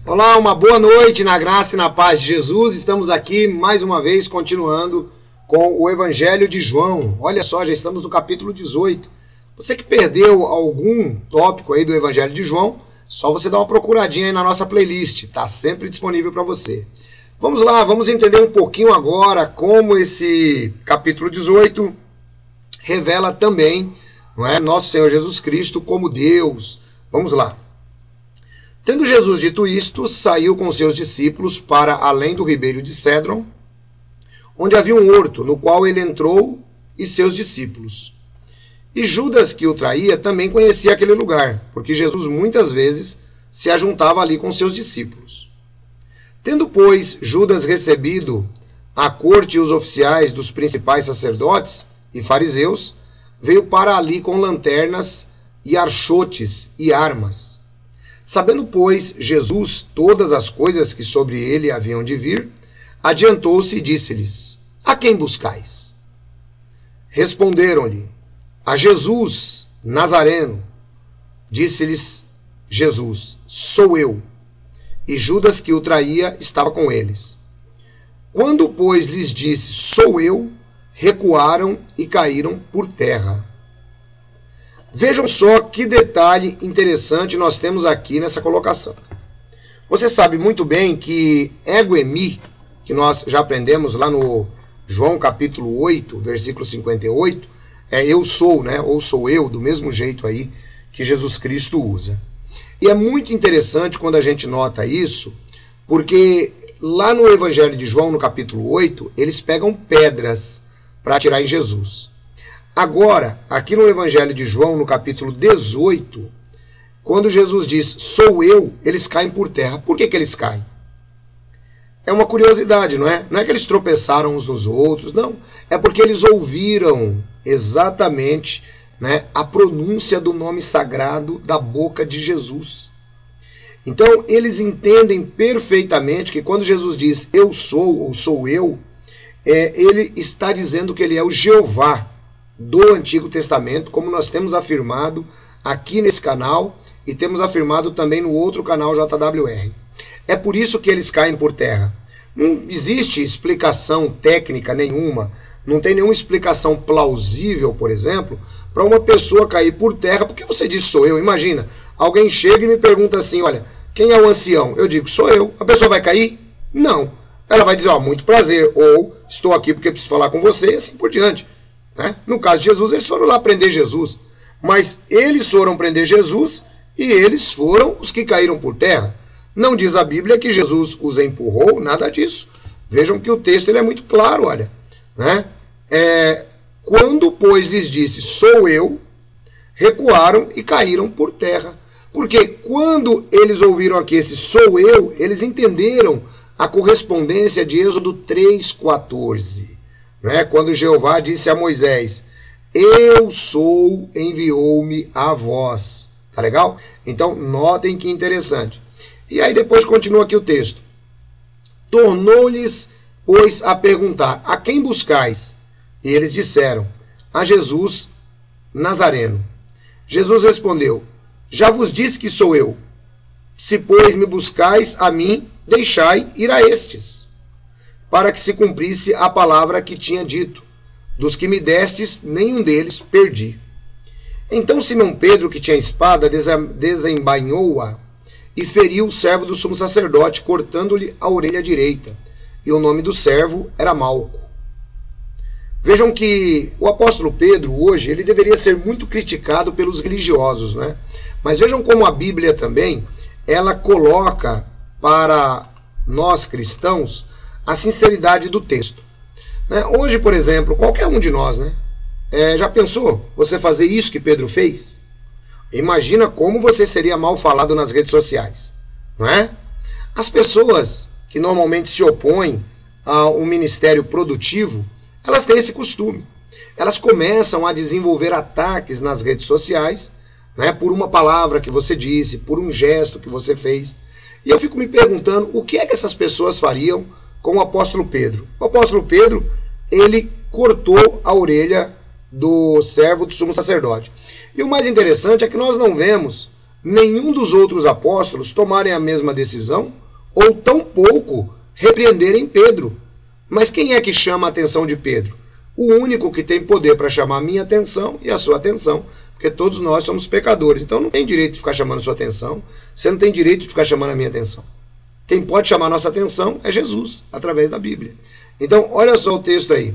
Olá, uma boa noite na graça e na paz de Jesus. Estamos aqui mais uma vez continuando com o Evangelho de João. Olha só, já estamos no capítulo 18. Você que perdeu algum tópico aí do Evangelho de João, só você dar uma procuradinha aí na nossa playlist, tá sempre disponível para você. Vamos lá, vamos entender um pouquinho agora como esse capítulo 18 revela também, não é, nosso Senhor Jesus Cristo como Deus. Vamos lá. Tendo Jesus dito isto, saiu com seus discípulos para além do ribeiro de Cédron, onde havia um horto, no qual ele entrou e seus discípulos. E Judas, que o traía, também conhecia aquele lugar, porque Jesus muitas vezes se ajuntava ali com seus discípulos. Tendo, pois, Judas recebido a corte e os oficiais dos principais sacerdotes e fariseus, veio para ali com lanternas e archotes e armas. Sabendo, pois, Jesus todas as coisas que sobre ele haviam de vir, adiantou-se e disse-lhes: A quem buscais? Responderam-lhe: A Jesus, Nazareno. Disse-lhes Jesus: Sou eu. E Judas, que o traía, estava com eles. Quando, pois, lhes disse: Sou eu, recuaram e caíram por terra. Vejam só que detalhe interessante nós temos aqui nessa colocação. Você sabe muito bem que ego emi, que nós já aprendemos lá no João capítulo 8, versículo 58, é eu sou, né? Ou sou eu, do mesmo jeito aí que Jesus Cristo usa. E é muito interessante quando a gente nota isso, porque lá no Evangelho de João, no capítulo 8, eles pegam pedras para atirar em Jesus. Agora, aqui no Evangelho de João, no capítulo 18, quando Jesus diz, sou eu, eles caem por terra. Por que eles caem? É uma curiosidade, não é? Não é que eles tropeçaram uns nos outros, não. É porque eles ouviram exatamente, né, a pronúncia do nome sagrado da boca de Jesus. Então, eles entendem perfeitamente que quando Jesus diz, eu sou, ou sou eu, ele está dizendo que ele é o Jeová do Antigo Testamento, como nós temos afirmado aqui nesse canal e temos afirmado também no outro canal JWR. É por isso que eles caem por terra. Não existe explicação técnica nenhuma, não tem nenhuma explicação plausível, por exemplo, para uma pessoa cair por terra, porque você diz sou eu. Imagina, alguém chega e me pergunta assim, olha, quem é o ancião? Eu digo, sou eu. A pessoa vai cair? Não. Ela vai dizer, ó, muito prazer, ou estou aqui porque preciso falar com você, e assim por diante. No caso de Jesus, eles foram lá prender Jesus. Mas eles foram prender Jesus e eles foram os que caíram por terra. Não diz a Bíblia que Jesus os empurrou, nada disso. Vejam que o texto ele é muito claro, olha. Quando, pois, lhes disse, sou eu, recuaram e caíram por terra. Porque quando eles ouviram aqui esse sou eu, eles entenderam a correspondência de Êxodo 3,14. Quando Jeová disse a Moisés, eu sou, enviou-me a vós. Tá legal? Então, notem que interessante. E aí depois continua aqui o texto. Tornou-lhes, pois, a perguntar, a quem buscais? E eles disseram, a Jesus Nazareno. Jesus respondeu, já vos disse que sou eu. Se, pois, me buscais a mim, deixai ir a estes, para que se cumprisse a palavra que tinha dito. Dos que me destes, nenhum deles perdi. Então Simão Pedro, que tinha espada, desembainhou-a e feriu o servo do sumo sacerdote, cortando-lhe a orelha direita. E o nome do servo era Malco. Vejam que o apóstolo Pedro, hoje, ele deveria ser muito criticado pelos religiosos, né? Mas vejam como a Bíblia também, ela coloca para nós cristãos a sinceridade do texto. Hoje, por exemplo, qualquer um de nós, já pensou você fazer isso que Pedro fez? Imagina como você seria mal falado nas redes sociais, não é? As pessoas que normalmente se opõem a um ministério produtivo, elas têm esse costume. Elas começam a desenvolver ataques nas redes sociais, por uma palavra que você disse, por um gesto que você fez. E eu fico me perguntando o que é que essas pessoas fariam com o apóstolo Pedro. O apóstolo Pedro, ele cortou a orelha do servo do sumo sacerdote. E o mais interessante é que nós não vemos nenhum dos outros apóstolos tomarem a mesma decisão, ou tampouco repreenderem Pedro. Mas quem é que chama a atenção de Pedro? O único que tem poder para chamar a minha atenção e a sua atenção, porque todos nós somos pecadores. Então não tem direito de ficar chamando a sua atenção, você não tem direito de ficar chamando a minha atenção. Quem pode chamar a nossa atenção é Jesus, através da Bíblia. Então, olha só o texto aí.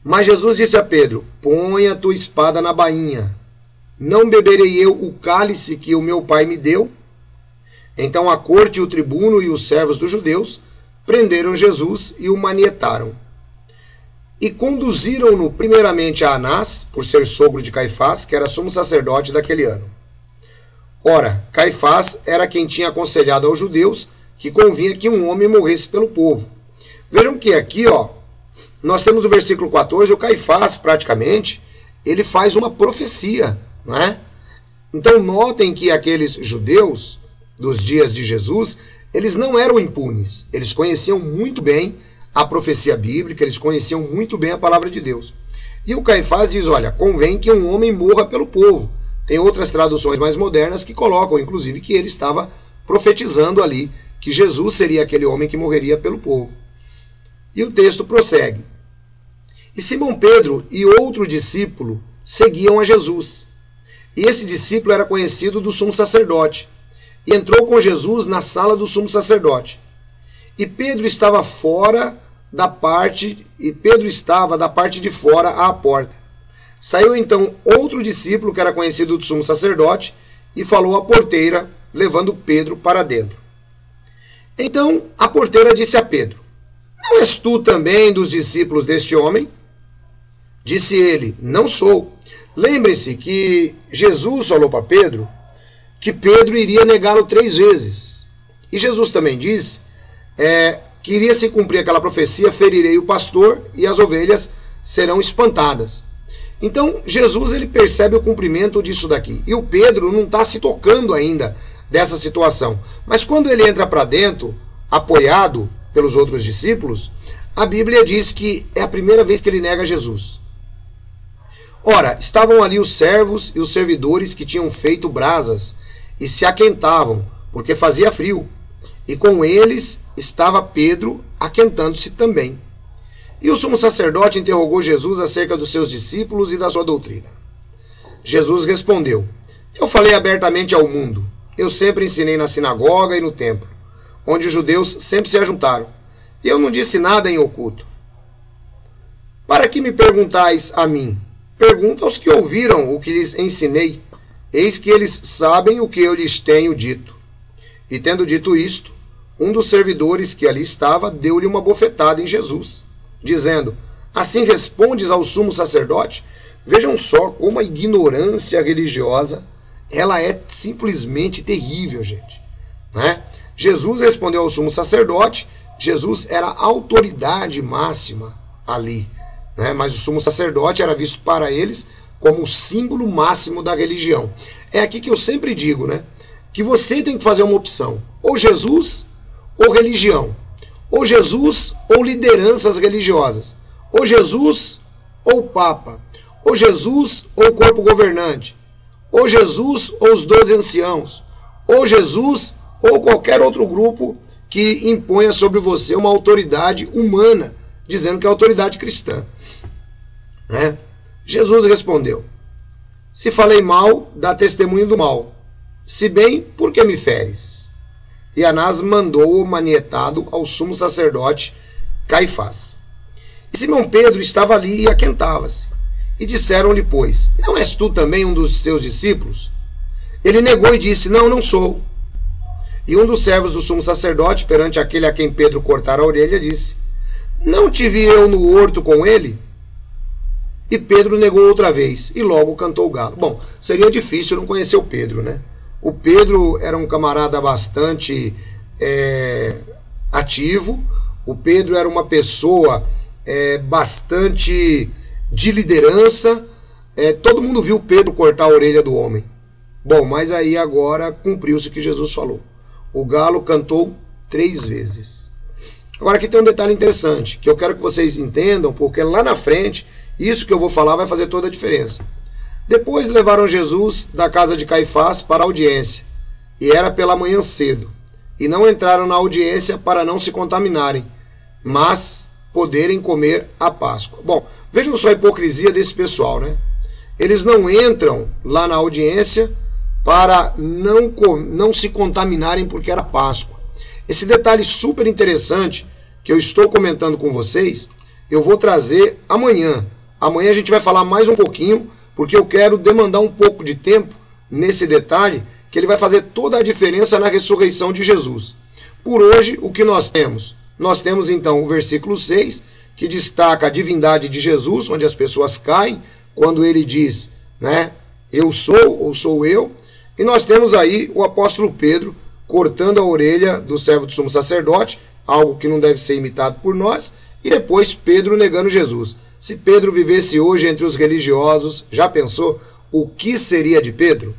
Mas Jesus disse a Pedro: põe a tua espada na bainha. Não beberei eu o cálice que o meu pai me deu? Então a corte, o tribuno e os servos dos judeus prenderam Jesus e o manietaram. E conduziram-no primeiramente a Anás, por ser sogro de Caifás, que era sumo sacerdote daquele ano. Ora, Caifás era quem tinha aconselhado aos judeus que convinha que um homem morresse pelo povo. Vejam que aqui, nós temos o versículo 14, o Caifás, praticamente, ele faz uma profecia, não é? Então notem que aqueles judeus dos dias de Jesus, eles não eram impunes, eles conheciam muito bem a profecia bíblica, eles conheciam muito bem a palavra de Deus. E o Caifás diz, olha, convém que um homem morra pelo povo. Tem outras traduções mais modernas que colocam, inclusive, que ele estava profetizando ali, que Jesus seria aquele homem que morreria pelo povo. E o texto prossegue. E Simão Pedro e outro discípulo seguiam a Jesus. E esse discípulo era conhecido do sumo sacerdote. E entrou com Jesus na sala do sumo sacerdote. E Pedro estava da parte de fora à porta. Saiu então outro discípulo que era conhecido do sumo sacerdote e falou à porteira, levando Pedro para dentro. Então a porteira disse a Pedro: não és tu também dos discípulos deste homem? Disse ele: não sou. Lembre-se que Jesus falou para Pedro que Pedro iria negá-lo 3 vezes. E Jesus também disse que iria se cumprir aquela profecia: ferirei o pastor e as ovelhas serão espantadas. Então Jesus ele percebe o cumprimento disso daqui. E o Pedro não está se tocando ainda dessa situação. Mas quando ele entra para dentro, apoiado pelos outros discípulos, a Bíblia diz que é a primeira vez que ele nega Jesus. Ora, estavam ali os servos e os servidores que tinham feito brasas e se aquentavam, porque fazia frio. E com eles estava Pedro aquentando-se também. E o sumo sacerdote interrogou Jesus acerca dos seus discípulos e da sua doutrina. Jesus respondeu: eu falei abertamente ao mundo. Eu sempre ensinei na sinagoga e no templo, onde os judeus sempre se ajuntaram. E eu não disse nada em oculto. Para que me perguntais a mim? Pergunta aos que ouviram o que lhes ensinei. Eis que eles sabem o que eu lhes tenho dito. E tendo dito isto, um dos servidores que ali estava deu-lhe uma bofetada em Jesus, dizendo: assim respondes ao sumo sacerdote? Vejam só como a ignorância religiosa ela é simplesmente terrível, gente. Né? Jesus respondeu ao sumo sacerdote. Jesus era a autoridade máxima ali. Né? Mas o sumo sacerdote era visto para eles como o símbolo máximo da religião. É aqui que eu sempre digo, né? Que você tem que fazer uma opção. Ou Jesus ou religião. Ou Jesus ou lideranças religiosas. Ou Jesus ou Papa. Ou Jesus ou corpo governante. Ou Jesus ou os 12 anciãos. Ou Jesus ou qualquer outro grupo que imponha sobre você uma autoridade humana, dizendo que é autoridade cristã. Né? Jesus respondeu: se falei mal, dá testemunho do mal. Se bem, por que me feres? E Anás mandou-o manietado ao sumo sacerdote Caifás. E Simão Pedro estava ali e aquentava-se. E disseram-lhe, pois: não és tu também um dos teus discípulos? Ele negou e disse: não, não sou. E um dos servos do sumo sacerdote, perante aquele a quem Pedro cortara a orelha, disse: não te vi eu no horto com ele? E Pedro negou outra vez, e logo cantou o galo. Bom, seria difícil não conhecer o Pedro, né? O Pedro era um camarada bastante ativo. O Pedro era uma pessoa bastante de liderança. Todo mundo viu Pedro cortar a orelha do homem. Bom, mas aí agora cumpriu-se o que Jesus falou. O galo cantou 3 vezes. Agora aqui tem um detalhe interessante, que eu quero que vocês entendam, porque lá na frente, isso que eu vou falar vai fazer toda a diferença. Depois levaram Jesus da casa de Caifás para a audiência, e era pela manhã cedo, e não entraram na audiência para não se contaminarem, mas poderem comer a Páscoa. Bom, vejam só a hipocrisia desse pessoal, né? Eles não entram lá na audiência para não se contaminarem porque era Páscoa. Esse detalhe super interessante que eu estou comentando com vocês, eu vou trazer amanhã. Amanhã a gente vai falar mais um pouquinho, porque eu quero demandar um pouco de tempo nesse detalhe, que ele vai fazer toda a diferença na ressurreição de Jesus. Por hoje, o que nós temos? Nós temos então o versículo 6, que destaca a divindade de Jesus, onde as pessoas caem, quando ele diz, né, eu sou ou sou eu. E nós temos aí o apóstolo Pedro cortando a orelha do servo do sumo sacerdote, algo que não deve ser imitado por nós, e depois Pedro negando Jesus. Se Pedro vivesse hoje entre os religiosos, já pensou o que seria de Pedro?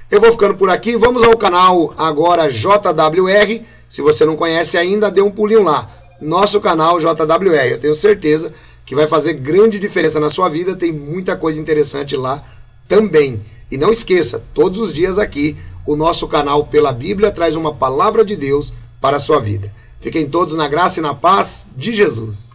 Eu vou ficando por aqui, vamos ao canal agora JWR. Se você não conhece ainda, dê um pulinho lá. Nosso canal JWR, eu tenho certeza que vai fazer grande diferença na sua vida, tem muita coisa interessante lá também. E não esqueça, todos os dias aqui, o nosso canal Pela Bíblia traz uma palavra de Deus para a sua vida. Fiquem todos na graça e na paz de Jesus.